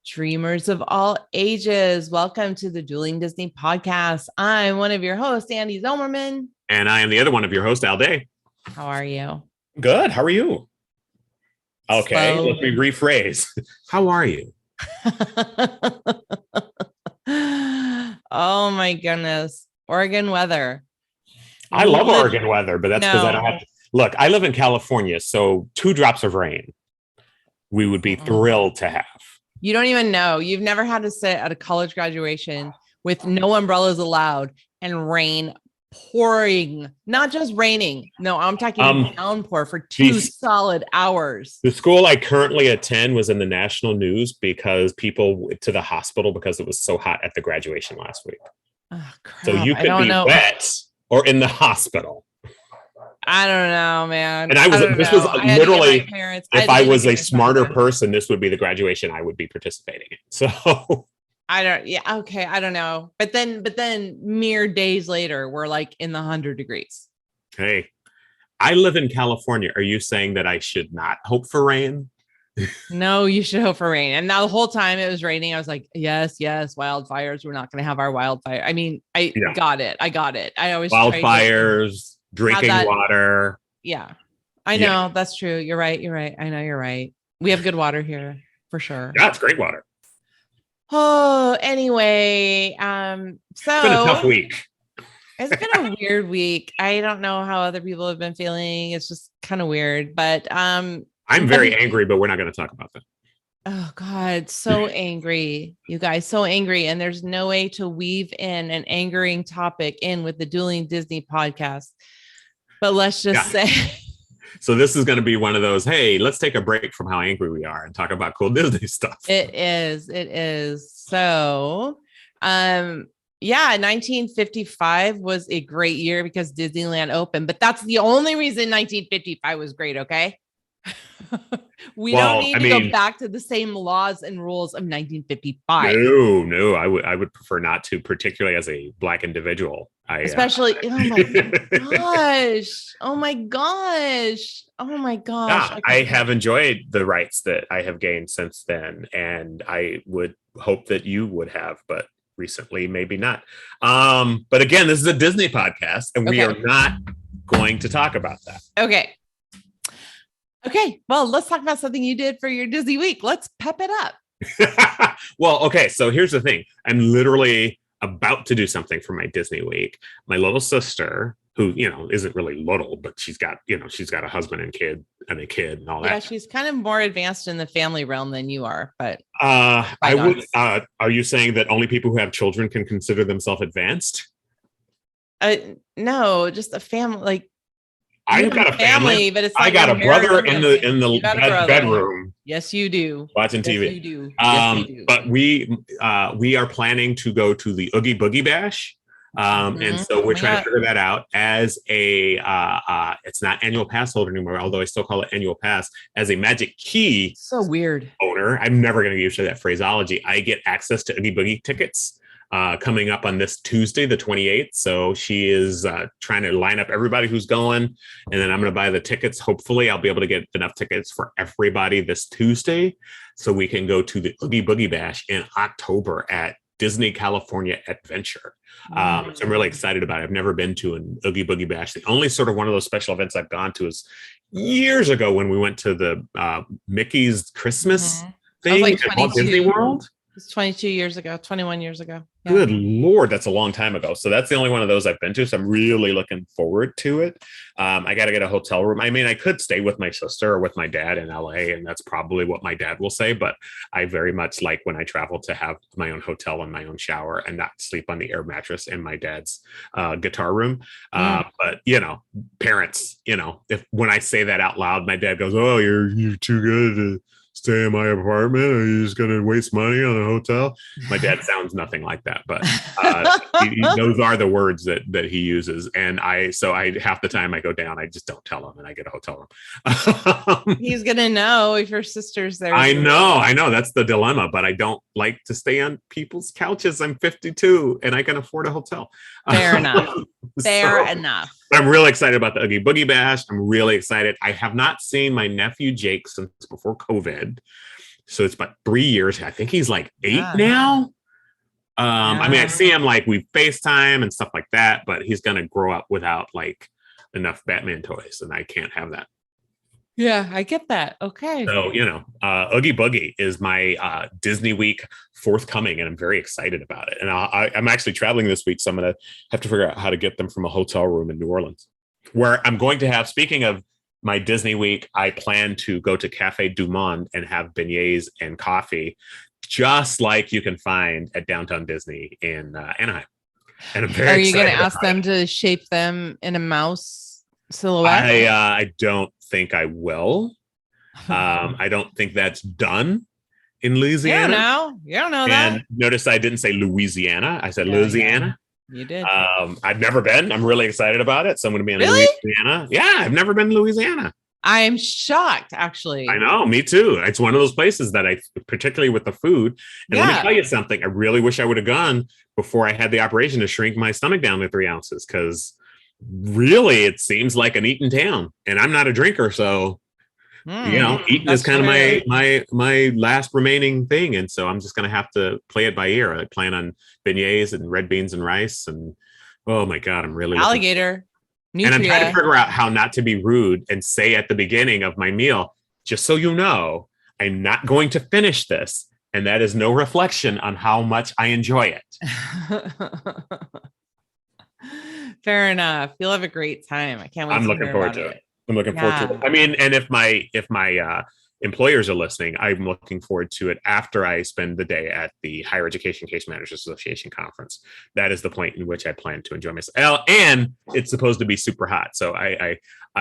Dreamers of all ages, welcome to the Dueling Disney podcast. I'm one of your hosts, Andy Zomerman. And I am the other one of your hosts, Al Day. How are you? Good. How are you? Okay, Slow. let me rephrase. How are you? Oh my goodness. Oregon weather. I love Oregon weather, but that's because I don't have to. Look, I live in California, so 2 drops of rain we would be thrilled to have. You don't even know. You've never had to sit at a college graduation with no umbrellas allowed and rain pouring, not just raining. No, I'm talking downpour for 2 solid hours. The school I currently attend was in the national news because people went to the hospital because it was so hot at the graduation last week. Oh, crap. So you could be wet or in the hospital. I don't know, man. And this was literally, if I was a smarter person, this would be the graduation I would be participating in. So I don't know. But then mere days later, we're like in the 100 degrees. Hey, I live in California. Are you saying that I should not hope for rain? No, you should hope for rain. And now the whole time it was raining, I was like, yes, wildfires. We're not going to have our wildfire. I mean, got it. I always wildfires. Drinking water. Yeah, I know. That's true. You're right. I know you're right. We have good water here for sure. Yeah, it's great water. Oh, anyway. So it's been a tough week. It's been a weird week. I don't know how other people have been feeling. It's just kind of weird, but I'm very angry, but we're not going to talk about that. Oh God, so angry, you guys, so angry. And there's no way to weave in an angering topic in with the Dueling Disney podcast. But let's just say. So this is going to be one of those, hey, let's take a break from how angry we are and talk about cool Disney stuff. It is. So, 1955 was a great year because Disneyland opened, but that's the only reason 1955 was great. Okay. We don't need to go back to the same laws and rules of 1955. No, I would prefer not to, particularly as a Black individual. Especially, oh my gosh. Yeah, I have enjoyed the rights that I have gained since then, and I would hope that you would have, but recently maybe not. But again, this is a Disney podcast, and we are not going to talk about that. Okay, well, let's talk about something you did for your Disney week. Let's pep it up. Well, okay, so here's the thing. I'm literally about to do something for my Disney week. My little sister, who, isn't really little, but she's got a husband and a kid and all that. Yeah, she's kind of more advanced in the family realm than you are, but are you saying that only people who have children can consider themselves advanced? No, just a family, I've got a family, but it's like I got a brother in the bedroom. Yes, you do. Watching TV. Yes, you do. Yes, you do. But we are planning to go to the Oogie Boogie Bash. And so we're trying to figure that out as a it's not annual pass holder anymore, although I still call it annual pass, as a Magic Key. So weird. Owner. I'm never going to get used to that phraseology. I get access to Oogie Boogie tickets. Coming up on this Tuesday, the 28th. So she is trying to line up everybody who's going. And then I'm going to buy the tickets. Hopefully I'll be able to get enough tickets for everybody this Tuesday so we can go to the Oogie Boogie Bash in October at Disney California Adventure. So I'm really excited about it. I've never been to an Oogie Boogie Bash. The only sort of one of those special events I've gone to is years ago when we went to the Mickey's Christmas thing at Walt Disney World. It's 22 years ago, 21 years ago. Yeah. Good Lord, that's a long time ago. So that's the only one of those I've been to. So I'm really looking forward to it. I got to get a hotel room. I mean, I could stay with my sister or with my dad in LA, and that's probably what my dad will say. But I very much like when I travel to have my own hotel and my own shower and not sleep on the air mattress in my dad's guitar room. But, parents, when I say that out loud, my dad goes, oh, you're too good to stay in my apartment? Are you just going to waste money on a hotel? My dad sounds nothing like that, but those are the words that he uses. And I half the time I go down, I just don't tell him and I get a hotel room. He's going to know if your sister's there. I know. That's the dilemma, but I don't like to stay on people's couches. I'm 52 and I can afford a hotel. Fair enough. Fair enough. I'm really excited about the Oogie Boogie Bash. I'm really excited. I have not seen my nephew Jake since before COVID. So it's about 3 years. I think he's like 8 Yeah. now. I mean, I Yeah. see him like we FaceTime and stuff like that, but he's gonna grow up without like enough Batman toys, and I can't have that. Yeah, I get that. Okay. So, Oogie Boogie is my Disney week forthcoming, and I'm very excited about it. And I'm actually traveling this week, so I'm going to have to figure out how to get them from a hotel room in New Orleans, where I'm going to have, speaking of my Disney week, I plan to go to Cafe Du Monde and have beignets and coffee, just like you can find at Downtown Disney in Anaheim. And I'm very Are you going to excited ask about them it. to shape them in a mouse silhouette? I don't think I will. I don't think that's done in Louisiana. You don't know that. And notice I didn't say Louisiana. I said Yeah, Louisiana. You did. I've never been. I'm really excited about it. So I'm going to be in Really? Louisiana. Yeah, I've never been to Louisiana. I'm shocked, actually. I know, me too. It's one of those places that particularly with the food. And let me tell you something. I really wish I would have gone before I had the operation to shrink my stomach down to 3 ounces, because really it seems like an eating town. And I'm not a drinker, so eating is kind of my last remaining thing, and so I'm just going to have to play it by ear. I plan on beignets and red beans and rice, and oh my god, I'm really alligator. And I'm trying to figure out how not to be rude and say at the beginning of my meal, just so you know, I'm not going to finish this, and that is no reflection on how much I enjoy it. Fair enough. You'll have a great time. I can't wait. I'm looking forward to it. I'm looking forward to it. I mean, and if my employers are listening, I'm looking forward to it after I spend the day at the Higher Education Case Managers Association conference. That is the point in which I plan to enjoy myself. And it's supposed to be super hot, so I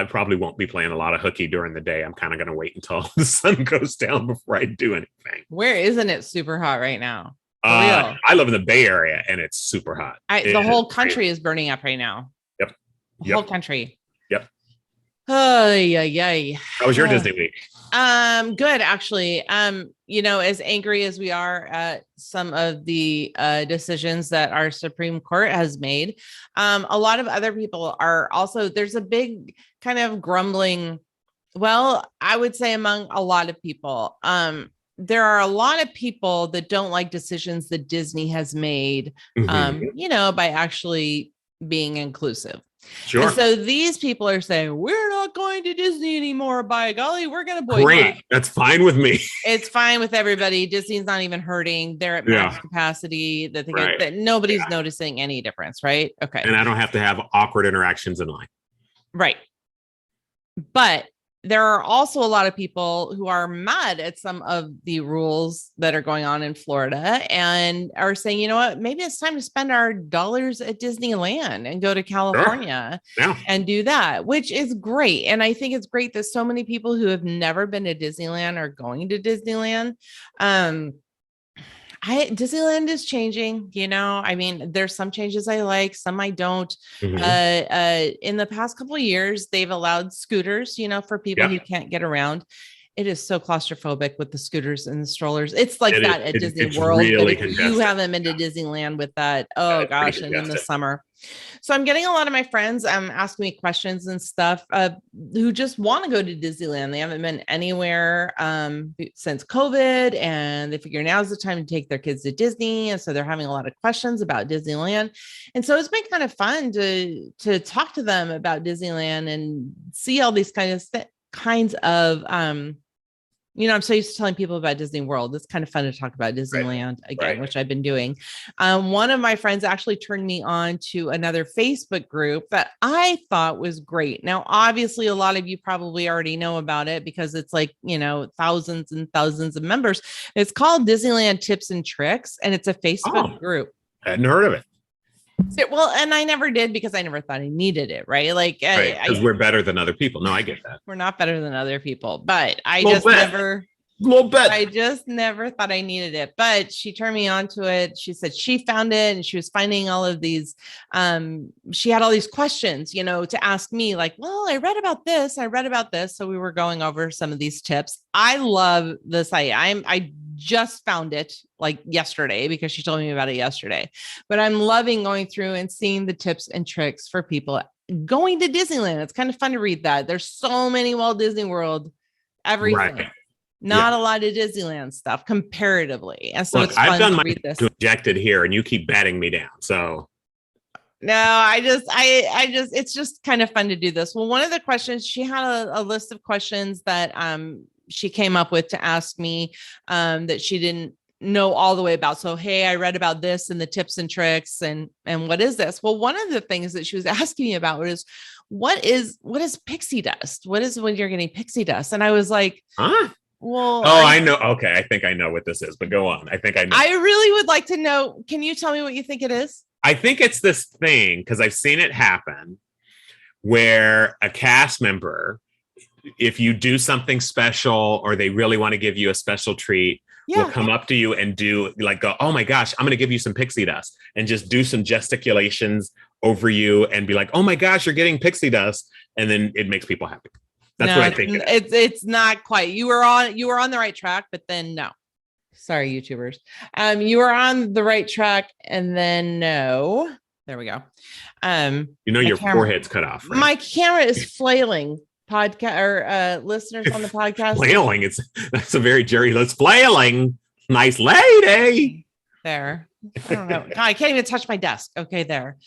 probably won't be playing a lot of hooky during the day. I'm kind of going to wait until the sun goes down before I do anything. Where isn't it super hot right now? I live in the Bay Area, and it's super hot. The whole country is burning up right now. Yep. The whole country. Yep. Oh, yeah. How was your Disney week? Good, actually. As angry as we are at some of the decisions that our Supreme Court has made, a lot of other people are also, there's a big kind of grumbling. Well, I would say among a lot of people, there are a lot of people that don't like decisions that Disney has made, by actually being inclusive. Sure. And so these people are saying, we're not going to Disney anymore. By golly, we're going to boycott. Great. That's fine with me. It's fine with everybody. Disney's not even hurting. They're at max capacity. That nobody's noticing any difference, right? Okay. And I don't have to have awkward interactions in line. Right. But there are also a lot of people who are mad at some of the rules that are going on in Florida and are saying, you know what, maybe it's time to spend our dollars at Disneyland and go to California and do that, which is great. And I think it's great that so many people who have never been to Disneyland are going to Disneyland. Disneyland is changing, I mean, there's some changes I like, some I don't. In the past couple of years, they've allowed scooters, for people who can't get around. It is so claustrophobic with the scooters and the strollers. It's like that at Disney World. Really but if you haven't been to Disneyland with that, oh gosh, and in the summer. So I'm getting a lot of my friends asking me questions and stuff who just want to go to Disneyland. They haven't been anywhere since COVID, and they figure now's the time to take their kids to Disney. And so they're having a lot of questions about Disneyland. And so it's been kind of fun to talk to them about Disneyland and see all these kinds of I'm so used to telling people about Disney World. It's kind of fun to talk about Disneyland again, which I've been doing. One of my friends actually turned me on to another Facebook group that I thought was great. Now, obviously, a lot of you probably already know about it because it's like, thousands and thousands of members. It's called Disneyland Tips and Tricks, and it's a Facebook group. I hadn't heard of it. Well, and I never did because I never thought I needed it, right? Like, because we're better than other people. No, I get that. We're not better than other people, but I just never thought I needed it. But she turned me on to it. She said she found it and she was finding all of these. She had all these questions, to ask me, like, well, I read about this. So we were going over some of these tips. I love the site. I just found it like yesterday because she told me about it yesterday, but I'm loving going through and seeing the tips and tricks for people going to Disneyland. It's kind of fun to read that. There's so many Walt Disney World, everything. Not a lot of Disneyland stuff comparatively. And so Look, it's I've fun done to my read this. to inject it here, and you keep batting me down. So No, I just, it's just kind of fun to do this. Well, one of the questions, she had a list of questions that she came up with to ask me that she didn't know all the way about. So, hey, I read about this and the tips and tricks and what is this? Well, one of the things that she was asking me about was what is pixie dust? What is when you're getting pixie dust? And I was like, huh? well, I know. Okay, I think I know what this is, but go on. I think I know. I really would like to know. Can you tell me what you think it is? I think it's this thing because I've seen it happen where a cast member, if you do something special or they really want to give you a special treat, will come up to you and do like, go, oh my gosh, I'm going to give you some pixie dust, and just do some gesticulations over you and be like, oh my gosh, you're getting pixie dust. And then it makes people happy. That's what I think. It's not quite. You were on the right track, but then no. Sorry, YouTubers. You were on the right track, and then no. There we go. Your forehead's cut off. Right? My camera is flailing. Podcast or listeners on the podcast. Flailing. That's a very Jerry. That's flailing. Nice lady. There. I don't know. God, I can't even touch my desk. Okay, there.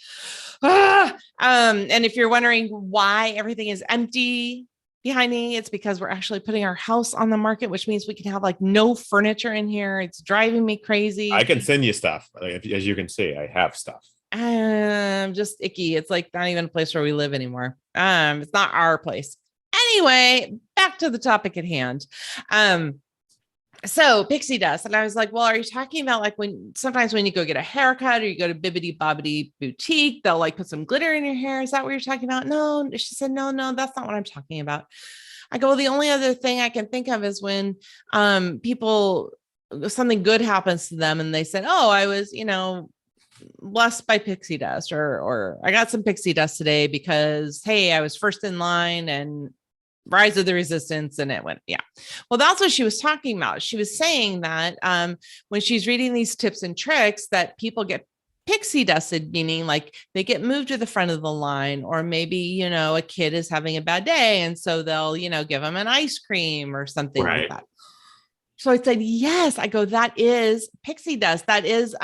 And if you're wondering why everything is empty behind me, it's because we're actually putting our house on the market, which means we can have like no furniture in here. It's driving me crazy. I can send you stuff. As you can see, I have stuff. Just icky. It's like not even a place where we live anymore. It's not our place. Anyway, back to the topic at hand. So pixie dust. And I was like, well, are you talking about like sometimes when you go get a haircut or you go to Bibbidi Bobbidi Boutique, they'll like put some glitter in your hair. Is that what you're talking about? No. She said, no, that's not what I'm talking about. I go, well, the only other thing I can think of is when people, something good happens to them and they said, oh, I was, blessed by pixie dust or I got some pixie dust today because, hey, I was first in line and Rise of the Resistance, and it went, yeah. Well, that's what she was talking about. She was saying that when she's reading these tips and tricks that people get pixie dusted, meaning like they get moved to the front of the line, or maybe, a kid is having a bad day. And so they'll, give them an ice cream or something like that. So I said, yes, I go, that is pixie dust. That is,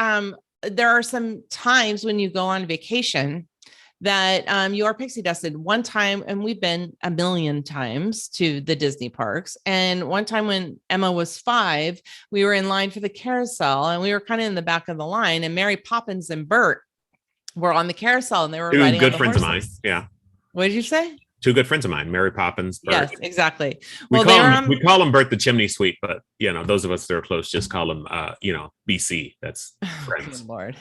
there are some times when you go on vacation that you are pixie dusted. One time, and we've been a million times to the Disney parks. And one time when Emma was 5, we were in line for the carousel and we were kind of in the back of the line, and Mary Poppins and Bert were on the carousel and they were riding good friends of mine. Yeah. What did you say? 2 good friends of mine, Mary Poppins, Bert. Yes, exactly. We call him Bert the Chimney Sweep, but those of us that are close just call him BC. That's friends. Good Lord.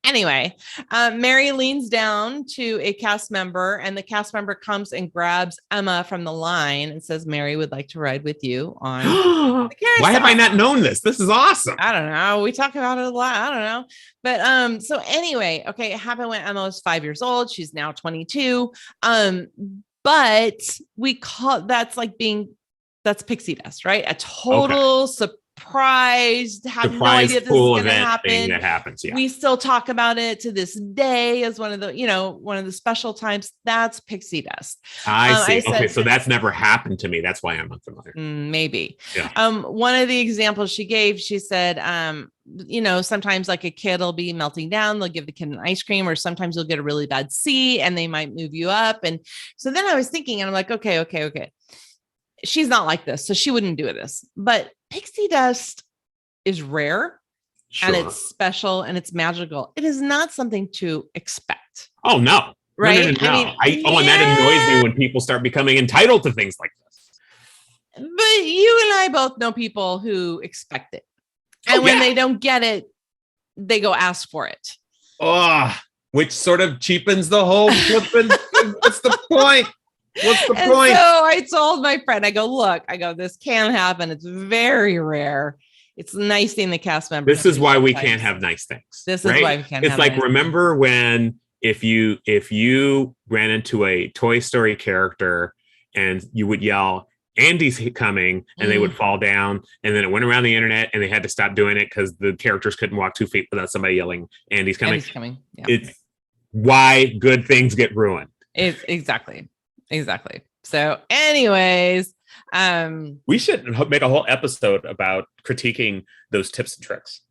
Anyway, Mary leans down to a cast member, and the cast member comes and grabs Emma from the line and says, Mary would like to ride with you on the carousel. Why have I not known this? This is awesome. I don't know. We talk about it a lot. I don't know. But so anyway, okay, it happened when Emma was 5 years old. She's now 22. But we call that's pixie dust, right? A total surprised, had no idea this was going to happen. That happens. Yeah. We still talk about it to this day as one of the special times. That's pixie dust. I see. So that's never happened to me. That's why I'm unfamiliar. Maybe. Yeah. One of the examples she gave, she said, sometimes like a kid will be melting down. They'll give the kid an ice cream, or sometimes you'll get a really bad C and they might move you up. And so then I was thinking, and I'm like, okay. She's not like this, so she wouldn't do this. But pixie dust is rare, and it's special, and it's magical. It is not something to expect. Oh, no. Right? No. And that annoys me when people start becoming entitled to things like this. But you and I both know people who expect it. And when they don't get it, they go ask for it. Which sort of cheapens the whole flipping. What's the point? What's the point? So I told my friend, I go, this can happen. It's very rare. It's nice seeing the cast members. This is why we can't have nice things. This is why we can't. It's like, remember when if you ran into a Toy Story character and you would yell, Andy's coming, and they would fall down, and then it went around the internet and they had to stop doing it because the characters couldn't walk 2 feet without somebody yelling, Andy's coming. Andy's coming. Yeah. It's why good things get ruined. It's exactly. So anyways, We should make a whole episode about critiquing those tips and tricks.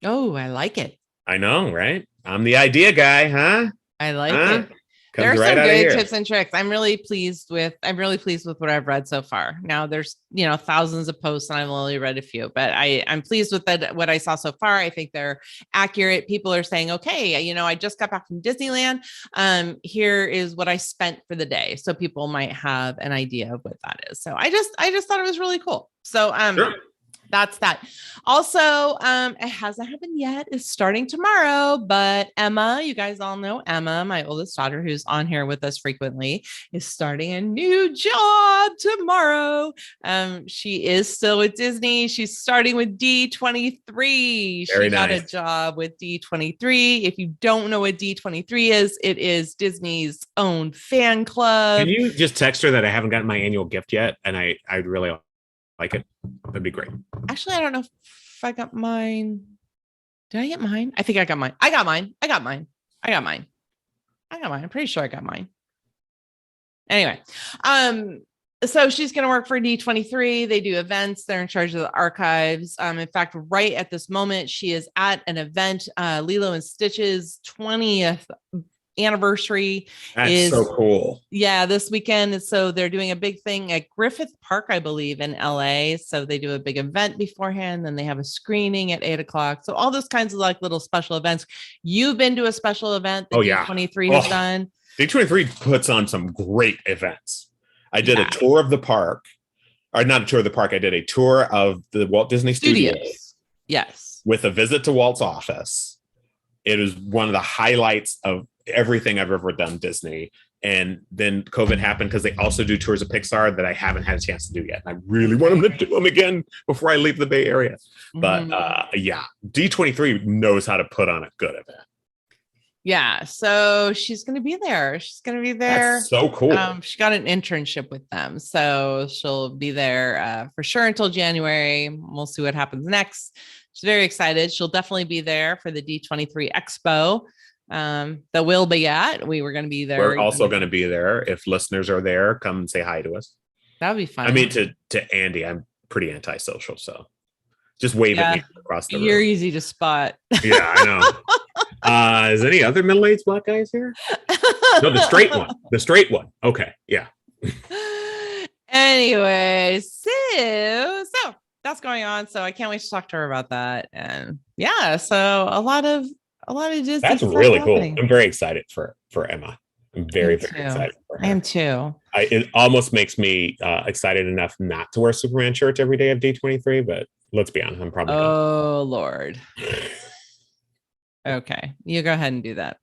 Oh, I like it. I know, right? I'm the idea guy, huh? I like it. Comes There are right some out of good here. tips and tricks. I'm really pleased with what I've read so far. Now there's, thousands of posts and I've only read a few, but I'm pleased with what I saw so far. I think they're accurate. People are saying, okay, I just got back from Disneyland. Here is what I spent for the day. So people might have an idea of what that is. So I just thought it was really cool. So, sure. That's that. Also, it hasn't happened yet. It's starting tomorrow, but Emma, you guys all know Emma, my oldest daughter, who's on here with us frequently, is starting a new job tomorrow. She is still with Disney. She's starting with D23. She got a job with D23. If you don't know what D23 is, it is Disney's own fan club. Can you just text her that I haven't gotten my annual gift yet? And I'd really like it. That'd be great. Actually, I don't know if I got mine. Did I get mine? I think I got mine. I got mine. I'm pretty sure I got mine. Anyway, so she's going to work for D23. They do events. They're in charge of the archives. In fact, right at this moment, she is at an event, Lilo and Stitch's 20th anniversary. That's so cool. Yeah, this weekend. So they're doing a big thing at Griffith Park, I believe, in LA. So they do a big event beforehand, then they have a screening at 8:00. So all those kinds of like little special events. You've been to a special event that D23 has done. D23 puts on some great events. I did a tour of the park, or not a tour of the park. I did a tour of the Walt Disney Studios. Yes. With a visit to Walt's office. It is one of the highlights of everything I've ever done Disney. And then COVID happened because they also do tours of Pixar that I haven't had a chance to do yet. And I really want them to do them again before I leave the Bay Area. But D23 knows how to put on a good event. Yeah. So she's going to be there. That's so cool. She got an internship with them. So she'll be there for sure until January. We'll see what happens next. She's very excited. She'll definitely be there for the D23 Expo. That will be at. We were going to be there. We're also going to be there. If listeners are there, come and say hi to us. That'd be fun. I mean, to Andy, I'm pretty antisocial, so just wave at me across the room. You're easy to spot. Yeah, I know. Is any other middle-aged black guys here? No, the straight one. Okay, yeah. Anyway, so that's going on. So I can't wait to talk to her about that. And yeah, so a lot of Disney. That's really cool. I'm very excited for Emma. I'm very excited for her. I am too. It almost makes me excited enough not to wear Superman shirts every day of D23, but let's be honest, I'm probably Lord. Okay, you go ahead and do that.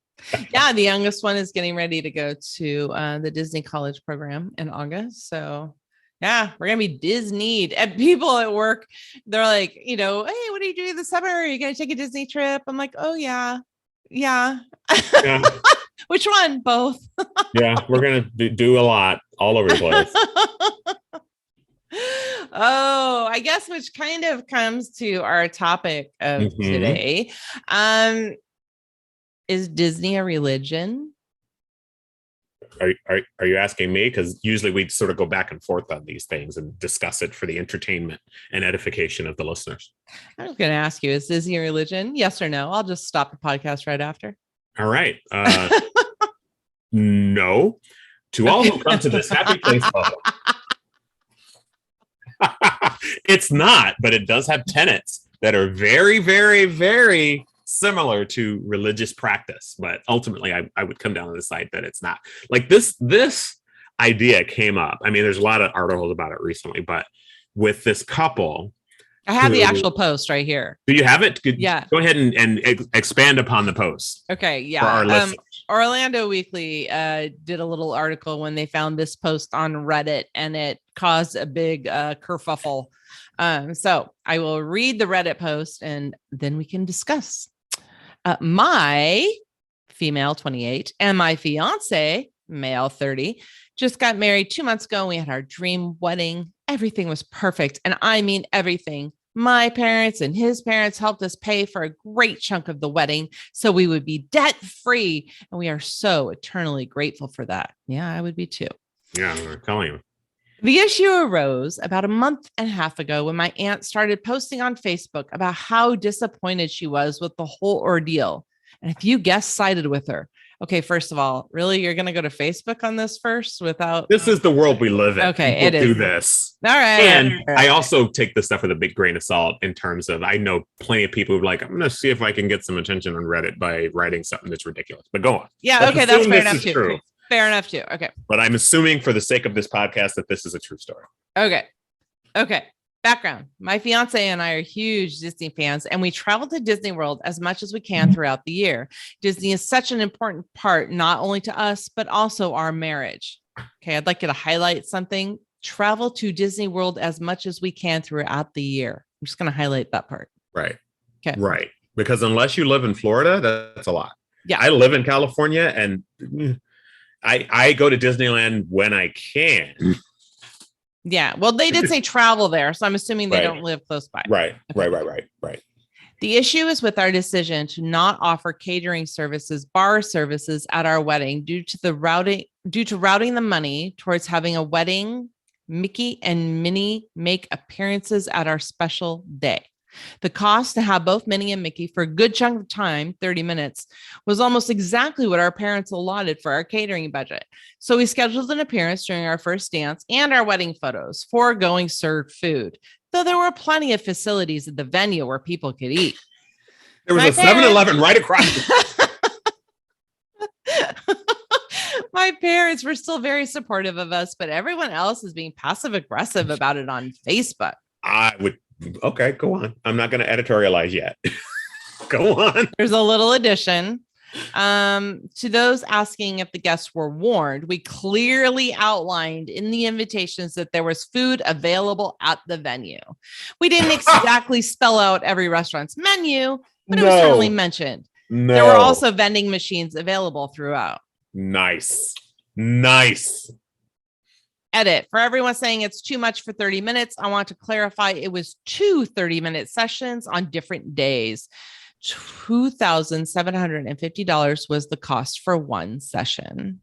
Yeah, the youngest one is getting ready to go to the Disney College program in August. So yeah, we're going to be Disneyed. And people at work, they're like, hey, what are you doing this summer? Are you going to take a Disney trip? I'm like, oh, yeah. Which one? Both. Yeah, we're going to do a lot all over the place. Oh, I guess which kind of comes to our topic of today. Is Disney a religion? Are you asking me? Because usually we sort of go back and forth on these things and discuss it for the entertainment and edification of the listeners. I was going to ask you, is Disney a religion? Yes or no? I'll just stop the podcast right after. All right. No. To all who come to this happy place, it's not, but it does have tenets that are very, very, very similar to religious practice, but ultimately I would come down to the side that it's not. Like this idea came up. I mean, there's a lot of articles about it recently, but with this couple, I have the actual post right here. Do you have it? Yeah. Go ahead and expand upon the post. Okay. Yeah. Orlando Weekley did a little article when they found this post on Reddit, and it caused a big kerfuffle. So I will read the Reddit post and then we can discuss. My female 28 and my fiance, male 30, just got married 2 months ago. We had our dream wedding. Everything was perfect. And I mean, everything. My parents and his parents helped us pay for a great chunk of the wedding so we would be debt free. And we are so eternally grateful for that. Yeah, I would be too. Yeah, we're telling you. The issue arose about a month and a half ago when my aunt started posting on Facebook about how disappointed she was with the whole ordeal. And a few guests sided with her. Okay, first of all, really, you're going to go to Facebook on this first without. This is the world we live in. Okay, People it is. do this. All right. And I also take this stuff with a big grain of salt in terms of, I know plenty of people who are like, I'm going to see if I can get some attention on Reddit by writing something that's ridiculous. But go on. Yeah, okay, that's fair enough too. True. Fair enough too. Okay. But I'm assuming for the sake of this podcast that this is a true story. Okay. Background. My fiance and I are huge Disney fans, and we travel to Disney World as much as we can throughout the year. Disney is such an important part, not only to us, but also our marriage. Okay. I'd like you to highlight something. Travel to Disney World as much as we can throughout the year. I'm just going to highlight that part. Right. Okay. Right. Because unless you live in Florida, that's a lot. Yeah. I live in California, and I go to Disneyland when I can. Yeah. Well, they did say travel there, so I'm assuming they don't live close by. Right. Right. The issue is with our decision to not offer catering services, bar services at our wedding due to routing the money towards having a wedding. Mickey and Minnie make appearances at our special day. The cost to have both Minnie and Mickey for a good chunk of time, 30 minutes, was almost exactly what our parents allotted for our catering budget. So we scheduled an appearance during our first dance and our wedding photos, foregoing served food, though there were plenty of facilities at the venue where people could eat. There was a 7-Eleven right across. My parents were still very supportive of us, but everyone else is being passive aggressive about it on Facebook. Okay, go on. I'm not going to editorialize yet. Go on. There's a little addition. To those asking if the guests were warned, we clearly outlined in the invitations that there was food available at the venue. We didn't exactly spell out every restaurant's menu, but it was certainly mentioned. No. There were also vending machines available throughout. Nice. Edit. For everyone saying it's too much for 30 minutes, I want to clarify it was 2 30-minute sessions on different days. $2,750 was the cost for one session.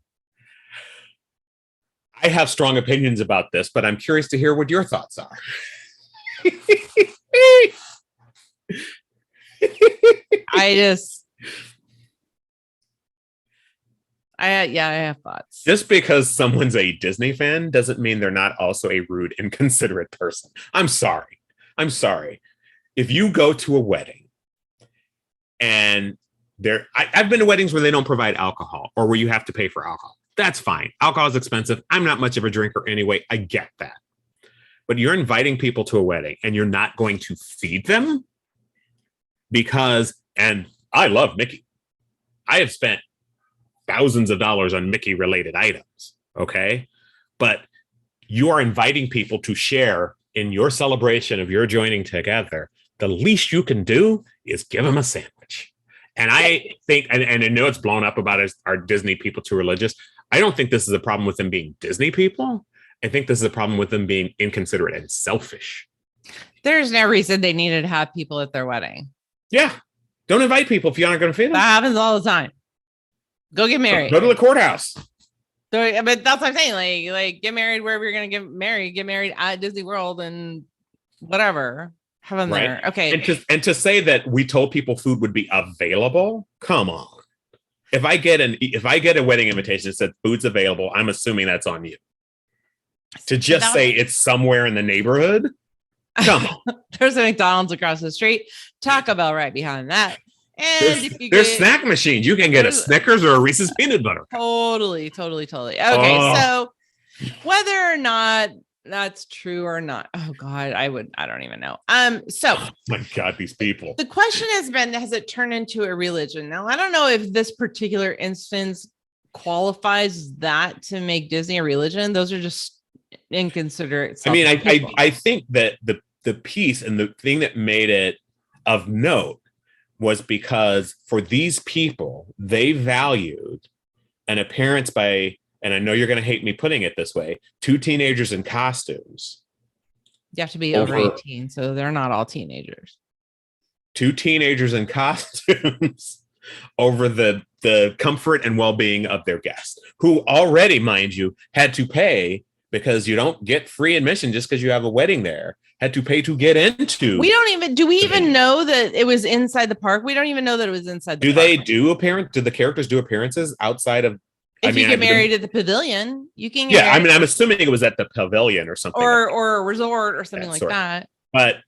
I have strong opinions about this, but I'm curious to hear what your thoughts are. I have thoughts. Just because someone's a Disney fan doesn't mean they're not also a rude, inconsiderate person. I'm sorry. If you go to a wedding and I've been to weddings where they don't provide alcohol or where you have to pay for alcohol. That's fine. Alcohol is expensive. I'm not much of a drinker anyway. I get that. But you're inviting people to a wedding and you're not going to feed them and I love Mickey. I have spent thousands of dollars on Mickey related items. Okay. But you are inviting people to share in your celebration of your joining together. The least you can do is give them a sandwich. And I think, and I know it's blown up about are Disney people too religious. I don't think this is a problem with them being Disney people. I think this is a problem with them being inconsiderate and selfish. There's no reason they needed to have people at their wedding. Yeah. Don't invite people if you're not going to feed them. That happens all the time. Go get married. Go to the courthouse. So, but that's what I'm saying. Like get married wherever you're going to get married. Get married at Disney World and whatever. Have them there. Okay. And to say that we told people food would be available. Come on. If I get a wedding invitation that said food's available, I'm assuming that's on you. To just say it's somewhere in the neighborhood. Come on. There's a McDonald's across the street. Taco Bell right behind that. And there's snack machines. You can get a Snickers or a Reese's peanut butter. Totally. Okay, so whether or not that's true or not, oh God, I don't even know. So oh my God, these people. The question has it turned into a religion? Now, I don't know if this particular instance qualifies that to make Disney a religion. Those are just inconsiderate. I mean, I think that the piece and the thing that made it of note was because for these people, they valued an appearance by, and I know you're going to hate me putting it this way, 2 teenagers in costumes. You have to be over 18, so they're not all teenagers. 2 teenagers in costumes over the comfort and well-being of their guests, who already, mind you, had to pay because you don't get free admission just because you have a wedding there. Had to pay to get into. Do we even know that it was inside the park? We don't even know that it was inside the park. Do the characters do appearances outside of? If you get married at the pavilion, you can. Yeah, I mean, I'm assuming it was at the pavilion or something, or a resort or something like that. But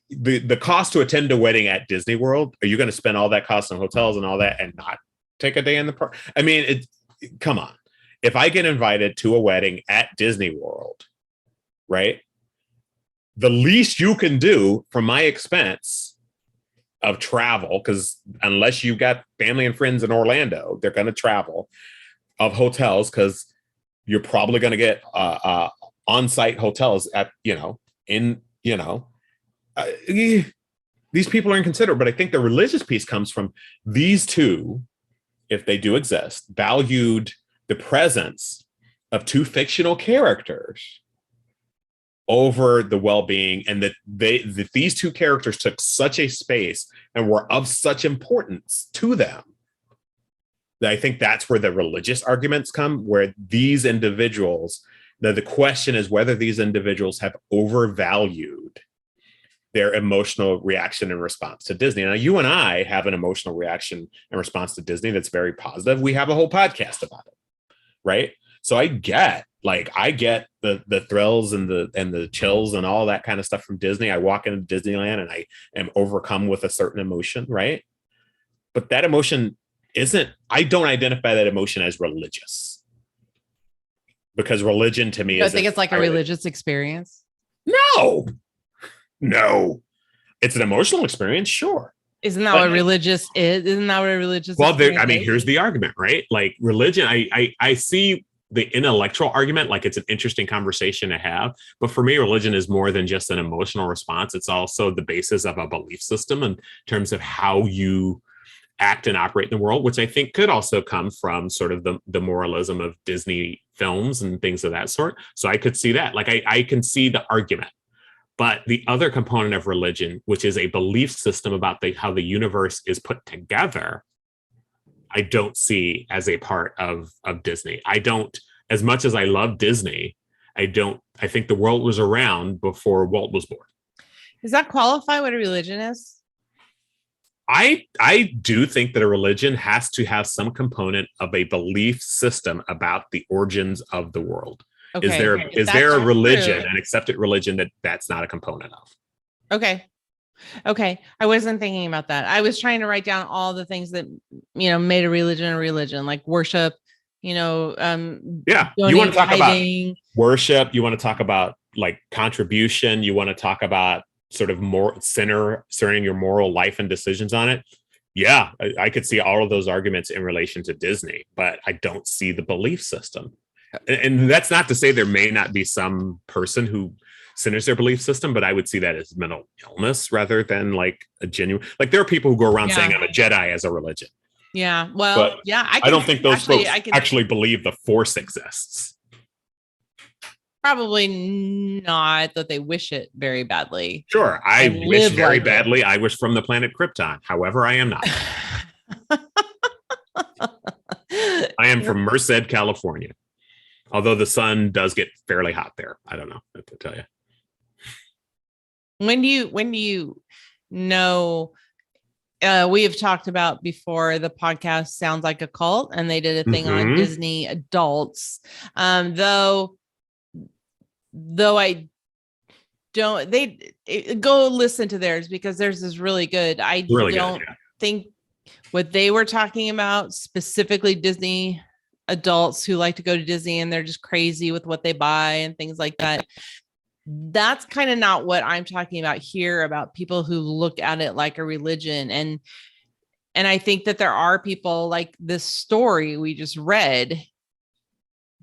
the cost to attend a wedding at Disney World, are you going to spend all that cost on hotels and all that and not take a day in the park? I mean, come on. If I get invited to a wedding at Disney World, right? The least you can do from my expense of travel, because unless you've got family and friends in Orlando, they're going to travel, of hotels, because you're probably going to get on-site hotels at, these people are inconsiderate. But I think the religious piece comes from these two, if they do exist, valued the presence of two fictional characters over the well-being, and that these two characters took such a space and were of such importance to them, that I think that's where the religious arguments come, where these individuals, the question is whether these individuals have overvalued their emotional reaction and response to Disney. Now, you and I have an emotional reaction and response to Disney that's very positive. We have a whole podcast about it, right? So I get the thrills and the chills and all that kind of stuff from Disney. I walk into Disneyland and I am overcome with a certain emotion, right? But that emotion I don't identify that emotion as religious, because religion to me I think it's like a religious experience. No, it's an emotional experience. Sure. Isn't that what religious is? Isn't that what a religious? Well, here's the argument, right? Like religion, I see the intellectual argument, like it's an interesting conversation to have. But for me, religion is more than just an emotional response. It's also the basis of a belief system in terms of how you act and operate in the world, which I think could also come from sort of the moralism of Disney films and things of that sort. So I could see that. Like I can see the argument. But the other component of religion, which is a belief system about how the universe is put together, I don't see as a part of Disney. I don't, as much as I love Disney, I think the world was around before Walt was born. Does that qualify what a religion is? I do think that a religion has to have some component of a belief system about the origins of the world. Okay. Is there a religion, an accepted religion that's not a component of? Okay. I wasn't thinking about that. I was trying to write down all the things that, made a religion, like worship, you want to talk about worship. You want to talk about like contribution. You want to talk about sort of more centering your moral life and decisions on it. Yeah, I could see all of those arguments in relation to Disney, but I don't see the belief system. And that's not to say there may not be some person who centers their belief system, but I would see that as mental illness rather than like a genuine, like there are people who go around saying I'm a Jedi as a religion. Yeah. Well, but I don't think those folks actually believe the Force exists. Probably not, that they wish it very badly. Sure. I wish very badly. I wish from the planet Krypton. However, I am not. I am from Merced, California. Although the sun does get fairly hot there. I don't know what to tell you. When do you know, we have talked about before, the podcast Sounds Like a Cult, and they did a thing on Disney adults. Though I don't, go listen to theirs, because theirs is really good. I don't think what they were talking about, specifically Disney adults who like to go to Disney and they're just crazy with what they buy and things like that. That's kind of not what I'm talking about here, about people who look at it like a religion. And I think that there are people like this story we just read.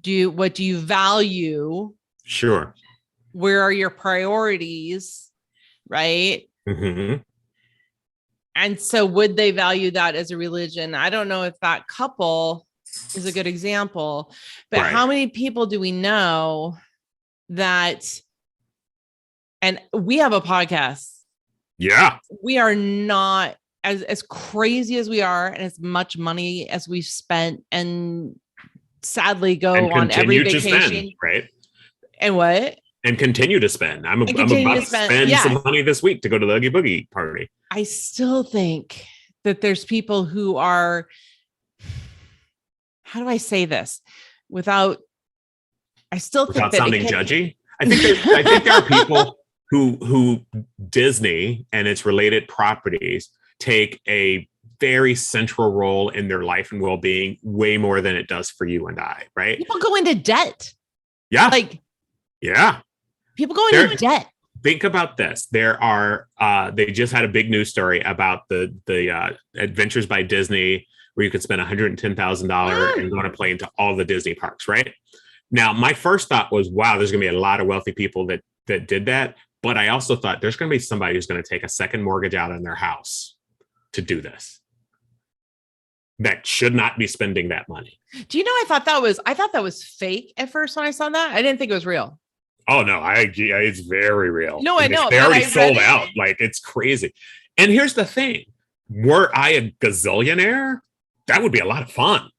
What do you value? Sure. Where are your priorities? Right. Mm-hmm. And so would they value that as a religion? I don't know if that couple is a good example, but how many people do we know that, and we have a podcast. Yeah. We are not as crazy as we are, and as much money as we've spent and sadly go on every vacation. Right. And what? And continue to spend. I'm about to spend some money this week to go to the Oogie Boogie party. I still think that there's people who are, how do I say this without sounding judgy? I think there are people who Disney and its related properties take a very central role in their life and well-being, way more than it does for you and I, right? People go into debt. Yeah. Yeah. People go into debt. Think about this. There are, they just had a big news story about the Adventures by Disney, where you could spend $110,000 and go on a plane to all the Disney parks, right? Now, my first thought was, wow, there's going to be a lot of wealthy people that did that. But I also thought there's going to be somebody who's going to take a second mortgage out on their house to do this. That should not be spending that money. Do you know, I thought that was fake at first when I saw that. I didn't think it was real. Oh no, it's very real. No, I know. They already sold out. Like, it's crazy. And here's the thing. Were I a gazillionaire, that would be a lot of fun.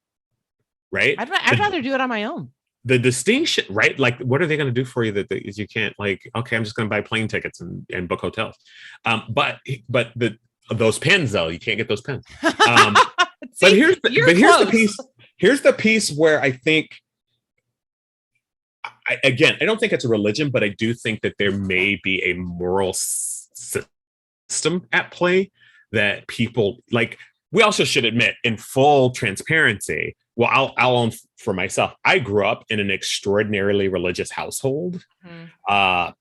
Right? I'd rather do it on my own. The distinction, right? Like, what are they going to do for you that you can't, like, okay, I'm just going to buy plane tickets and book hotels. But those pens, though, you can't get those pens. But here's the piece where I think, I don't think it's a religion, but I do think that there may be a moral system at play that people like. We also should admit, in full transparency, well, I'll own for myself. I grew up in an extraordinarily religious household. Black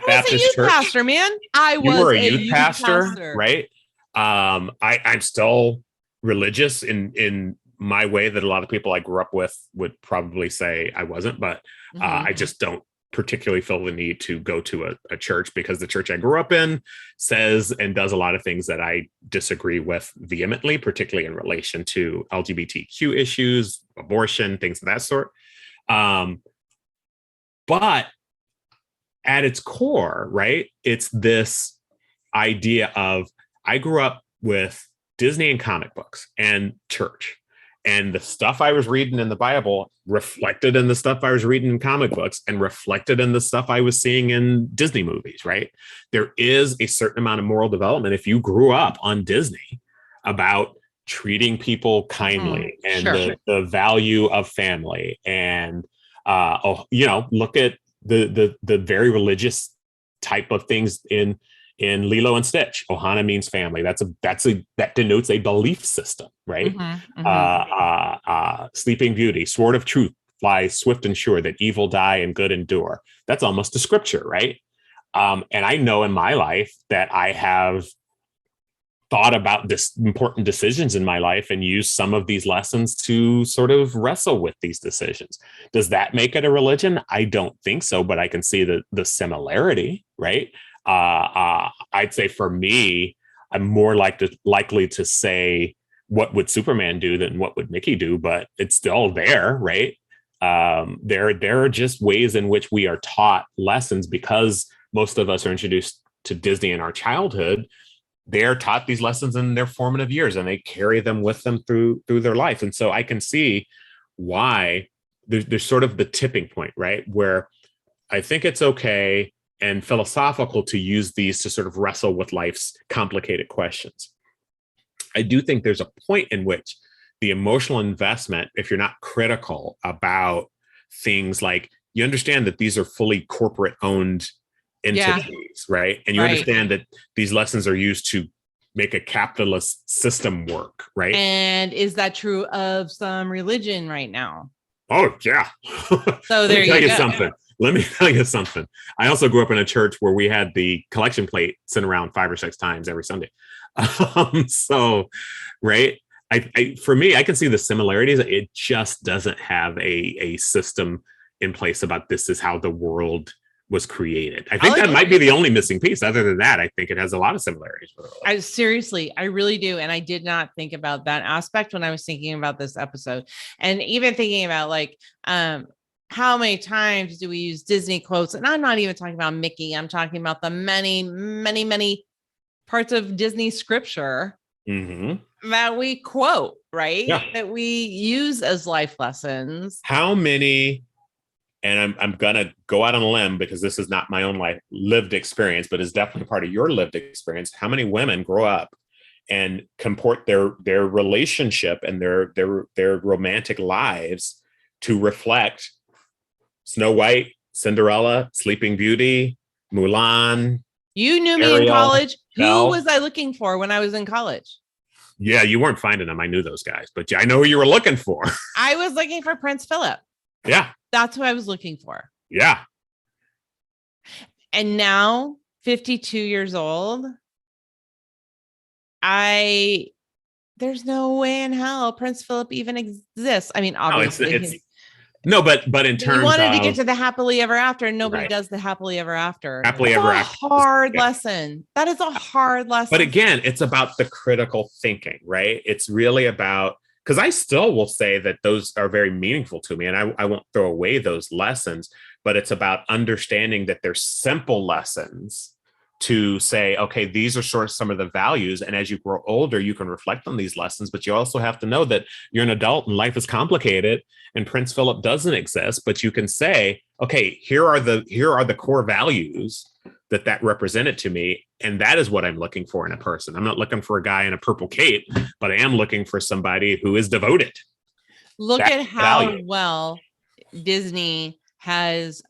Baptist youth church. Pastor, man. You were a youth pastor, right? I'm still religious in my way that a lot of people I grew up with would probably say I wasn't, but I just don't particularly feel the need to go to a church, because the church I grew up in says and does a lot of things that I disagree with vehemently, particularly in relation to LGBTQ issues, abortion, things of that sort. But at its core, right, it's this idea of, I grew up with Disney and comic books and church. And the stuff I was reading in the Bible reflected in the stuff I was reading in comic books and reflected in the stuff I was seeing in Disney movies, right? There is a certain amount of moral development if you grew up on Disney about treating people kindly and the value of family. And, look at the very religious type of things in Lilo and Stitch. Ohana means family. That denotes a belief system, right? Sleeping Beauty, sword of truth, flies swift and sure, that evil die and good endure. That's almost a scripture, right? And I know in my life that I have thought about this important decisions in my life and used some of these lessons to sort of wrestle with these decisions. Does that make it a religion? I don't think so, but I can see the similarity, right? I'd say for me, I'm more likely to say, what would Superman do than what would Mickey do? But it's still there, right? There are just ways in which we are taught lessons, because most of us are introduced to Disney in our childhood. They're taught these lessons in their formative years, and they carry them with them through their life. And so I can see why there's sort of the tipping point, right? Where I think it's okay and philosophical to use these to sort of wrestle with life's complicated questions. I do think there's a point in which the emotional investment, if you're not critical about things like, you understand that these are fully corporate owned entities, right? And you understand that these lessons are used to make a capitalist system work, right? And is that true of some religion right now? Oh, yeah. So there you go. Let me tell you something. I also grew up in a church where we had the collection plate sent around 5 or 6 times every Sunday. Right. For me, I can see the similarities. It just doesn't have a system in place about this is how the world was created. I think that might be the only missing piece. Other than that, I think it has a lot of similarities. I really do. And I did not think about that aspect when I was thinking about this episode. And even thinking about how many times do we use Disney quotes? And I'm not even talking about Mickey. I'm talking about the many, many, many parts of Disney scripture that we quote, right? Yeah. That we use as life lessons. How many and I'm gonna go out on a limb because this is not my own life lived experience, but is definitely part of your lived experience. How many women grow up and comport their relationship and their romantic lives to reflect Snow White, Cinderella, Sleeping Beauty, Mulan, You knew me in Ariel, college. Who Belle? was I looking for when I was in college? Yeah, you weren't finding them. I knew those guys, but I know who you were looking for. I was looking for Prince Philip. Yeah. That's who I was looking for. Yeah. And now, 52 years old, there's no way in hell Prince Philip even exists. I mean, obviously, no, but in terms you wanted to get of to the happily ever after, and nobody right. does the happily ever after. Happily That's ever a after. hard lesson. That is a hard lesson. But again, it's about the critical thinking, right? It's really about, because I still will say that those are very meaningful to me, and I won't throw away those lessons, but it's about understanding that they're simple lessons to say, okay, these are sort of some of the values. And as you grow older, you can reflect on these lessons, but you also have to know that you're an adult and life is complicated and Prince Philip doesn't exist, but you can say, okay, here are the core values that represented to me. And that is what I'm looking for in a person. I'm not looking for a guy in a purple cape, but I am looking for somebody who is devoted. Look at how well Disney has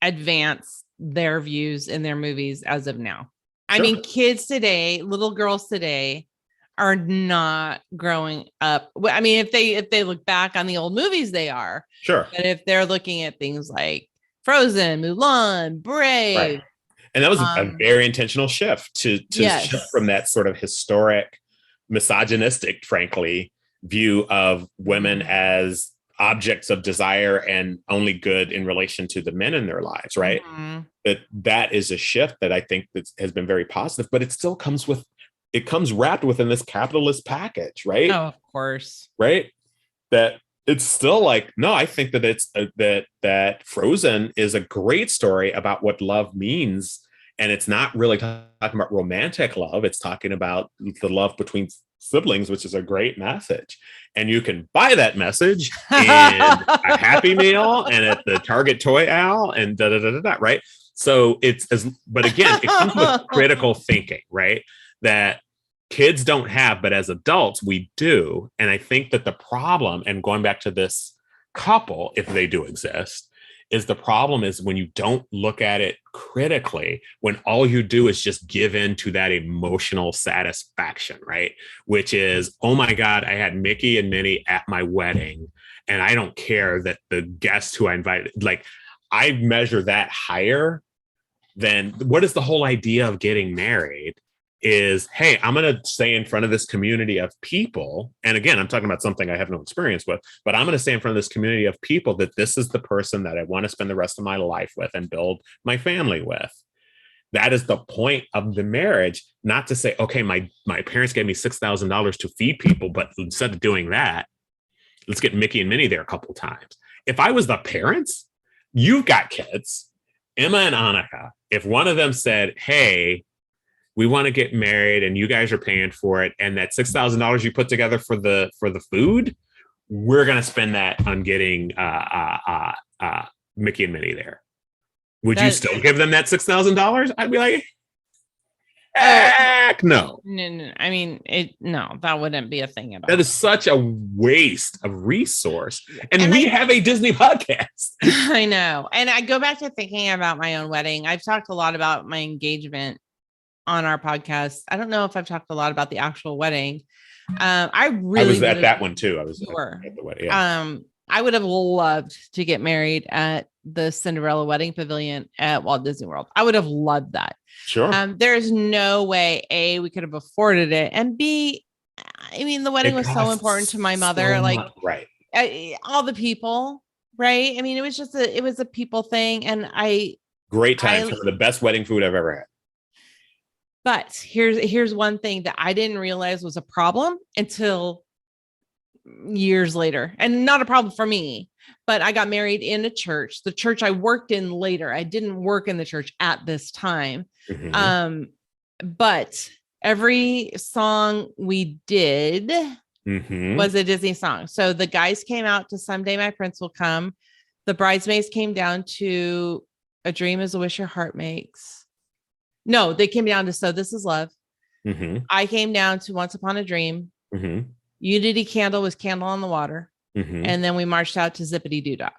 advanced their views in their movies as of now. I mean, kids today, little girls today are not growing up. I mean, if they look back on the old movies, they are. Sure. But if they're looking at things like Frozen, Mulan, Brave. Right. And that was a very intentional shift to shift from that sort of historic, misogynistic, frankly, view of women as objects of desire and only good in relation to the men in their lives, right? That is a shift that I think that has been very positive, but it still comes wrapped within this capitalist package, right? Oh, of course. Right? That it's still like, no, I think that it's that Frozen is a great story about what love means. And it's not really talking about romantic love. It's talking about the love between siblings, which is a great message. And you can buy that message in a Happy Meal and at the Target toy aisle and right? So but again, it comes with critical thinking, right? That kids don't have, but as adults, we do. And I think that the problem, and going back to this couple, if they do exist, is the problem is when you don't look at it critically, when all you do is just give in to that emotional satisfaction, right? Which is, oh my God, I had Mickey and Minnie at my wedding, and I don't care that the guests who I invited, like, I measure that higher than what is the whole idea of getting married is, hey, I'm going to stay in front of this community of people. And again, I'm talking about something I have no experience with, but I'm going to stay in front of this community of people that this is the person that I want to spend the rest of my life with and build my family with. That is the point of the marriage, not to say, okay, my parents gave me $6,000 to feed people, but instead of doing that, let's get Mickey and Minnie there a couple times. If I was the parents, you've got kids, Emma and Annika, if one of them said, hey, we want to get married and you guys are paying for it, and that $6,000 you put together for the food, we're going to spend that on getting Mickey and Minnie there. Would you still give them that $6,000? I'd be like, heck no. No. I mean, that wouldn't be a thing at all. That is such a waste of resource. And we have a Disney podcast. I know. And I go back to thinking about my own wedding. I've talked a lot about my engagement on our podcast. I don't know if I've talked a lot about the actual wedding. I was at that one too. I was at the wedding. Yeah. I would have loved to get married at the Cinderella Wedding Pavilion at Walt Disney World. I would have loved that. Sure. There's no way A, we could have afforded it, and B, I mean, the wedding was so important to my mother. Right. All the people, right? I mean, it was a people thing, and great time. Some of the best wedding food I've ever had. But here's one thing that I didn't realize was a problem until years later, and not a problem for me, but I got married in a church, the church I worked in later. I didn't work in the church at this time. But every song we did was a Disney song. So the guys came out to Someday My Prince Will Come. The bridesmaids came down to A Dream Is a Wish Your Heart Makes. No, they came down to So This Is Love. Mm-hmm. I came down to Once Upon a Dream. Mm-hmm. Unity Candle was Candle on the Water. Mm-hmm. And then we marched out to Zippity Doo Dah.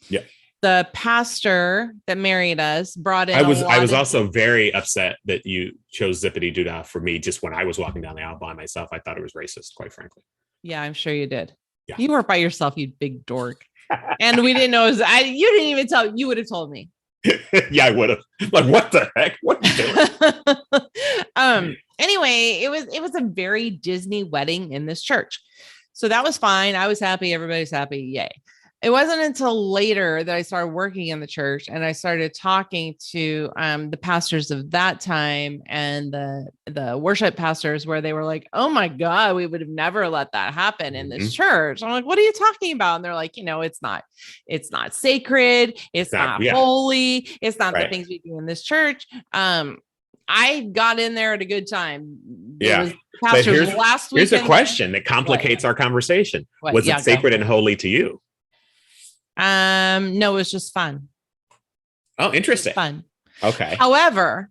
Yeah. The pastor that married us brought in. I was also very upset that you chose Zippity Doo Dah for me. Just when I was walking down the aisle by myself, I thought it was racist, quite frankly. Yeah, I'm sure you did. Yeah. You weren't by yourself, you big dork. And we didn't know it was, you didn't even tell. You would have told me. Yeah, I would have. Like, what the heck? What are you doing? Anyway, it was a very Disney wedding in this church. So that was fine. I was happy. Everybody's happy. Yay. It wasn't until later that I started working in the church and I started talking to the pastors of that time and the worship pastors, where they were like, oh my God, we would have never let that happen in this church. I'm like, what are you talking about? And they're like, it's not sacred. It's not holy. It's not the things we do in this church. I got in there at a good time. Yeah. Pastors last week. Here's a question that complicates our conversation. Was it sacred and holy to you? No, it was just fun. Oh, interesting. Fun. Okay. However,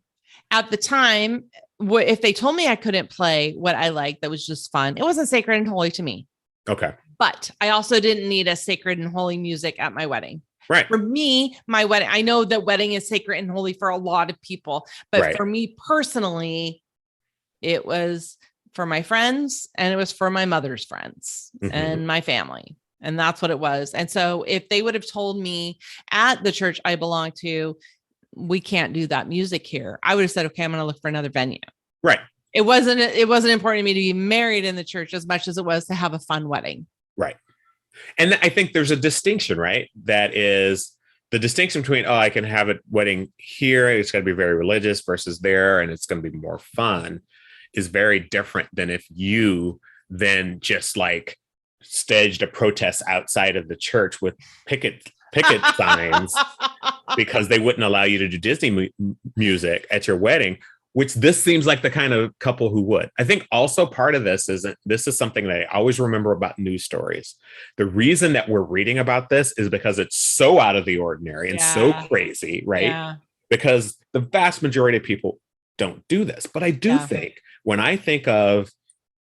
at the time, if they told me I couldn't play what I liked, that was just fun. It wasn't sacred and holy to me. Okay. But I also didn't need a sacred and holy music at my wedding. Right. For me, my wedding, I know that wedding is sacred and holy for a lot of people, but for me personally, it was for my friends and it was for my mother's friends and my family. And that's what it was. And so if they would have told me at the church I belong to, we can't do that music here, I would have said, okay, I'm going to look for another venue. Right. It wasn't important to me to be married in the church as much as it was to have a fun wedding. Right. And I think there's a distinction, right? That is the distinction between, I can have a wedding here, it's going to be very religious, versus there, and it's going to be more fun, is very different than if you then just like staged a protest outside of the church with picket signs because they wouldn't allow you to do Disney music at your wedding, which this seems like the kind of couple who would. I think also part of this is something that I always remember about news stories. The reason that we're reading about this is because it's so out of the ordinary and so crazy, right? Yeah. Because the vast majority of people don't do this. But I do think when I think of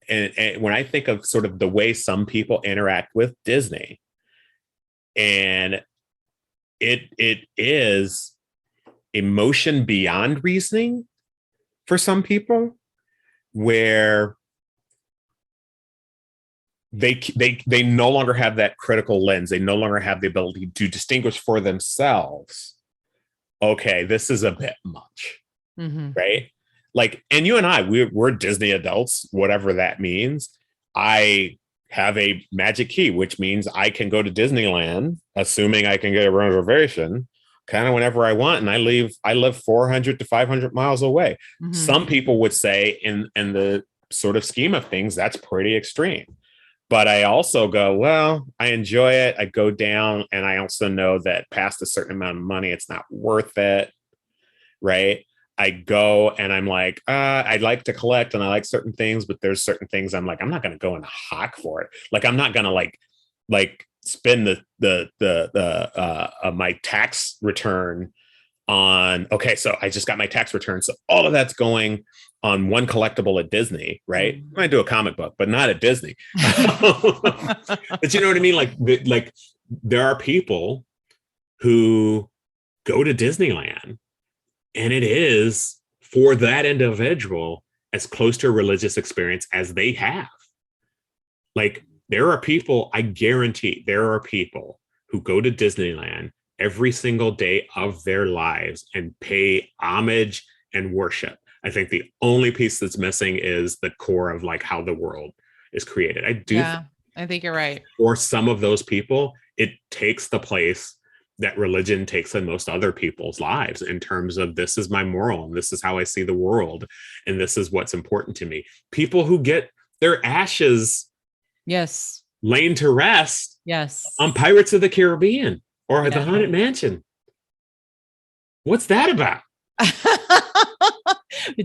and when I think of sort of the way some people interact with Disney, and it is emotion beyond reasoning for some people, where they no longer have that critical lens. They no longer have the ability to distinguish for themselves. Okay, this is a bit much, right? Like, and you and I, we're Disney adults, whatever that means. I have a magic key, which means I can go to Disneyland, assuming I can get a reservation, kind of whenever I want. And I live 400 to 500 miles away. Some people would say in the sort of scheme of things, that's pretty extreme. But I also go, well, I enjoy it. I go down, and I also know that past a certain amount of money, it's not worth it, right? I go and I'm like, I'd like to collect and I like certain things, but there's certain things I'm like, I'm not going to go in a hock for it. Like, I'm not going to like spend my tax return on, okay, so I just got my tax return. So all of that's going on one collectible at Disney, right? I might do a comic book, but not at Disney. But you know what I mean? Like there are people who go to Disneyland, and it is, for that individual, as close to a religious experience as they have. Like, there are people, I guarantee there are people who go to Disneyland every single day of their lives and pay homage and worship. I think the only piece that's missing is the core of like how the world is created. I think you're right. For some of those people, it takes the place that religion takes in most other people's lives, in terms of, this is my moral and this is how I see the world and this is what's important to me. People who get their ashes laying to rest on Pirates of the Caribbean or the Haunted Mansion. What's that about?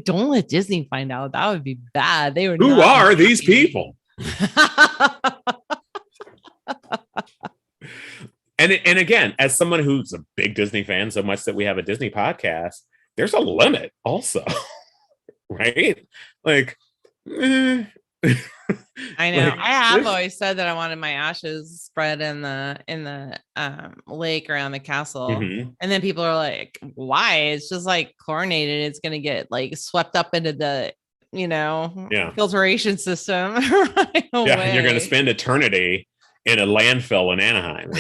Don't let Disney find out. That would be bad. They would. Who are these people? And again, as someone who's a big Disney fan, so much that we have a Disney podcast, there's a limit also, right? Like, I know. like, I have always said that I wanted my ashes spread in the lake around the castle. mm-hmm. And then people are like, why? It's just like chlorinated. It's gonna get like swept up into the filtration system. Right away. Yeah, and you're gonna spend eternity in a landfill in Anaheim.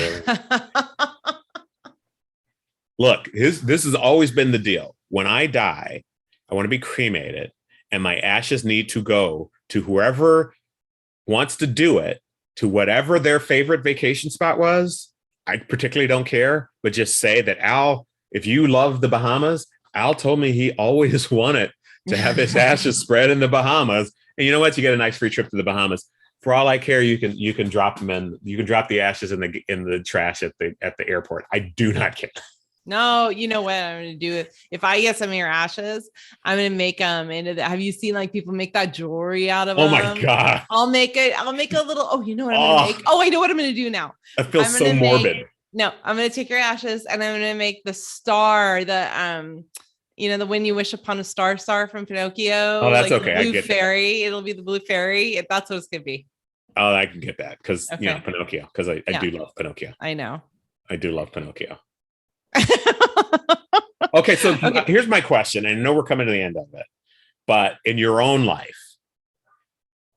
Look, this has always been the deal. When I die, I want to be cremated, and my ashes need to go to whoever wants to do it, to whatever their favorite vacation spot was. I particularly don't care, but just say that Al, if you love the Bahamas, Al told me he always wanted to have his ashes spread in the Bahamas. And you know what? You get a nice free trip to the Bahamas. For all I care, you can drop them in. You can drop the ashes in the trash at the airport. I do not care. No, you know what I'm going to do? If I get some of your ashes, I'm going to make them into have you seen like people make that jewelry out of them? Oh my God. I'll make a little, you know what I'm going to make? Oh, I know what I'm going to do now. That feels so morbid. I'm going to take your ashes and I'm going to make the star, the When You Wish Upon a Star from Pinocchio. Oh, that's okay. Blue fairy. It'll be the blue fairy. That's what it's going to be. Oh, I can get that because, Pinocchio, because I do love Pinocchio. I know. I do love Pinocchio. Okay, so here's my question. I know we're coming to the end of it, but in your own life,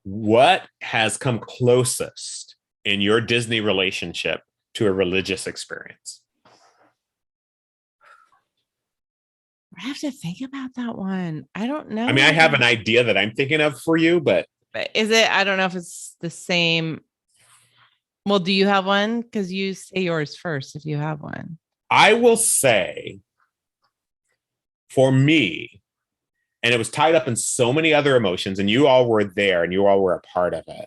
what has come closest in your Disney relationship to a religious experience? I have to think about that one. I don't know. I mean, I have an idea that I'm thinking of for you, but is it? I don't know if it's the same. Well, do you have one? Because you say yours first if you have one. I will say, for me, and it was tied up in so many other emotions, and you all were there and you all were a part of it,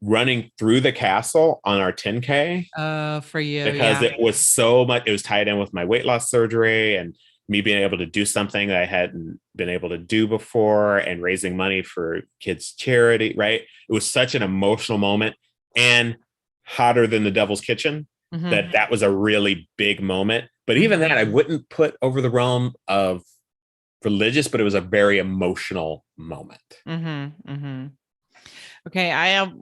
running through the castle on our 10K. For you. Because it was so much, it was tied in with my weight loss surgery and me being able to do something that I hadn't been able to do before and raising money for kids' charity, right? It was such an emotional moment and hotter than the Devil's Kitchen. Mm-hmm. That was a really big moment. But even that, I wouldn't put over the realm of religious, but it was a very emotional moment. Mm-hmm. Mm-hmm. Okay, I have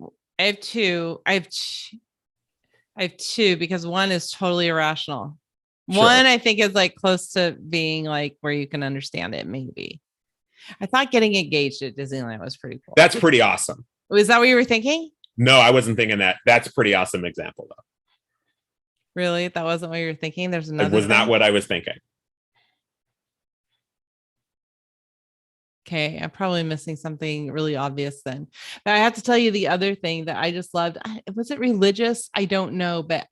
two. I have two because one is totally irrational. Sure. One I think is like close to being like where you can understand it. Maybe I thought getting engaged at Disneyland was pretty cool. That's pretty awesome. Was that what you were thinking? No, I wasn't thinking that. That's a pretty awesome example, though. Really? That wasn't what you were thinking? There's another. It was not what I was thinking. Okay, I'm probably missing something really obvious then. But I have to tell you the other thing that I just loved. Was it religious? I don't know, but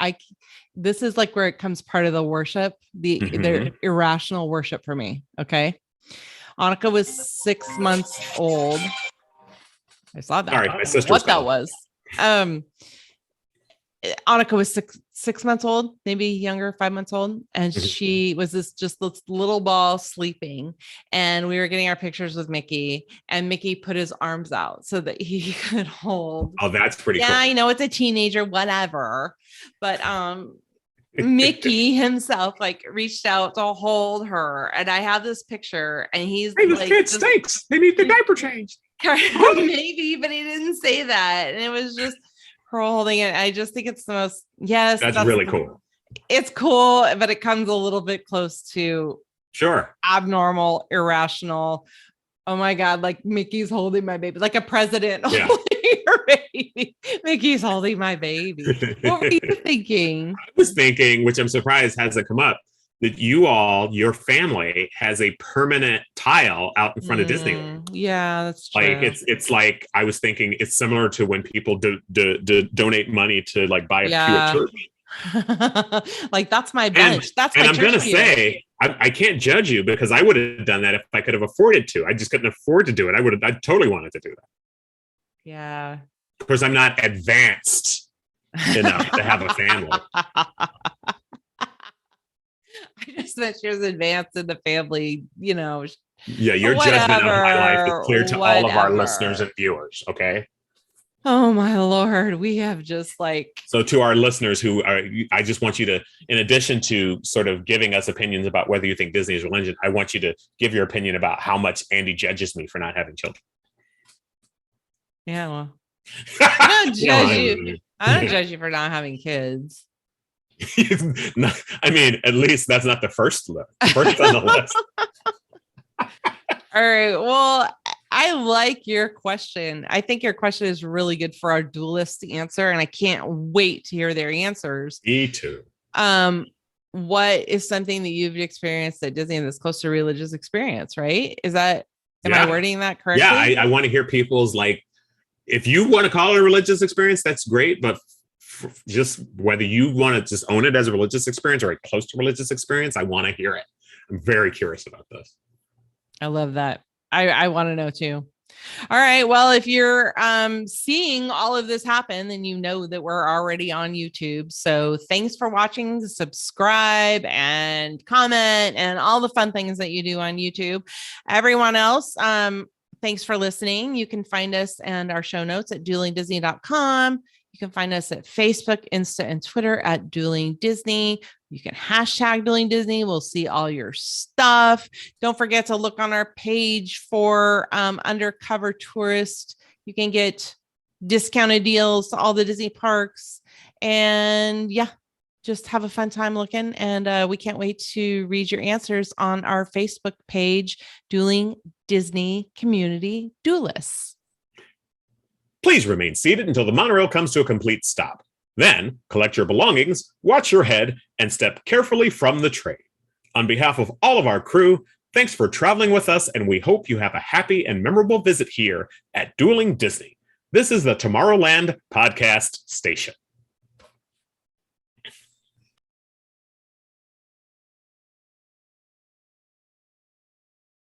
this is like where it comes part of the worship, the irrational worship for me. Okay. Annika was 6 months old. I saw that. All right, my sister. What that was. Annika was six months old, maybe younger, 5 months old. And she was this little ball sleeping. And we were getting our pictures with Mickey, and Mickey put his arms out so that he could hold. Oh, that's pretty cool. Yeah, I know it's a teenager, whatever. But Mickey himself like reached out to hold her. And I have this picture and he's hey, this kid stinks. They need their diaper changed. Maybe, but he didn't say that. And it was just her holding it. I just think it's the most, that's really cool. It's cool, but it comes a little bit close to abnormal, irrational. Oh my God, like Mickey's holding my baby, like a president holding your baby. Mickey's holding my baby. What were you thinking? I was thinking, which I'm surprised hasn't come up, that your family has a permanent tile out in front of Disneyland. Yeah, that's true. Like it's like I was thinking it's similar to when people donate money to like buy a pew at church. Like that's my bench. And I'm gonna say I can't judge you because I would have done that if I could have afforded to. I just couldn't afford to do it. I totally wanted to do that. Yeah. Of course, I'm not advanced enough to have a family. I just meant she was advanced in the family, Yeah, your judgment of my life is clear to all of our listeners and viewers, okay? Oh my Lord. We have just like, So to our listeners who are, I just want you to, in addition to sort of giving us opinions about whether you think Disney is religion, I want you to give your opinion about how much Andy judges me for not having children. yeah, well, I don't judge you. I don't Yeah. judge you for not having kids. I mean, at least that's not the first on the list. All right. Well, I like your question. I think your question is really good for our duelists to answer, and I can't wait to hear their answers. Me too. What is something that you've experienced at Disney that's close to a religious experience, right? Am I wording that correctly? Yeah, I want to hear people's, like, if you want to call it a religious experience, that's great, but just whether you want to just own it as a religious experience or a close to religious experience, I want to hear it. I'm very curious about this. I love that. I want to know too. All right. Well, if you're seeing all of this happen, then you know that we're already on YouTube. So thanks for watching. Subscribe and comment and all the fun things that you do on YouTube. Everyone else, thanks for listening. You can find us and our show notes at duelingdisney.com. You can find us at Facebook, Insta, and Twitter at Dueling Disney. You can hashtag Dueling Disney. We'll see all your stuff. Don't forget to look on our page for Undercover Tourist. You can get discounted deals to all the Disney parks. And yeah, just have a fun time looking. And we can't wait to read your answers on our Facebook page, Dueling Disney Community Duelists. Please remain seated until the monorail comes to a complete stop. Then, collect your belongings, watch your head, and step carefully from the train. On behalf of all of our crew, thanks for traveling with us, and we hope you have a happy and memorable visit here at Dueling Disney. This is the Tomorrowland Podcast Station.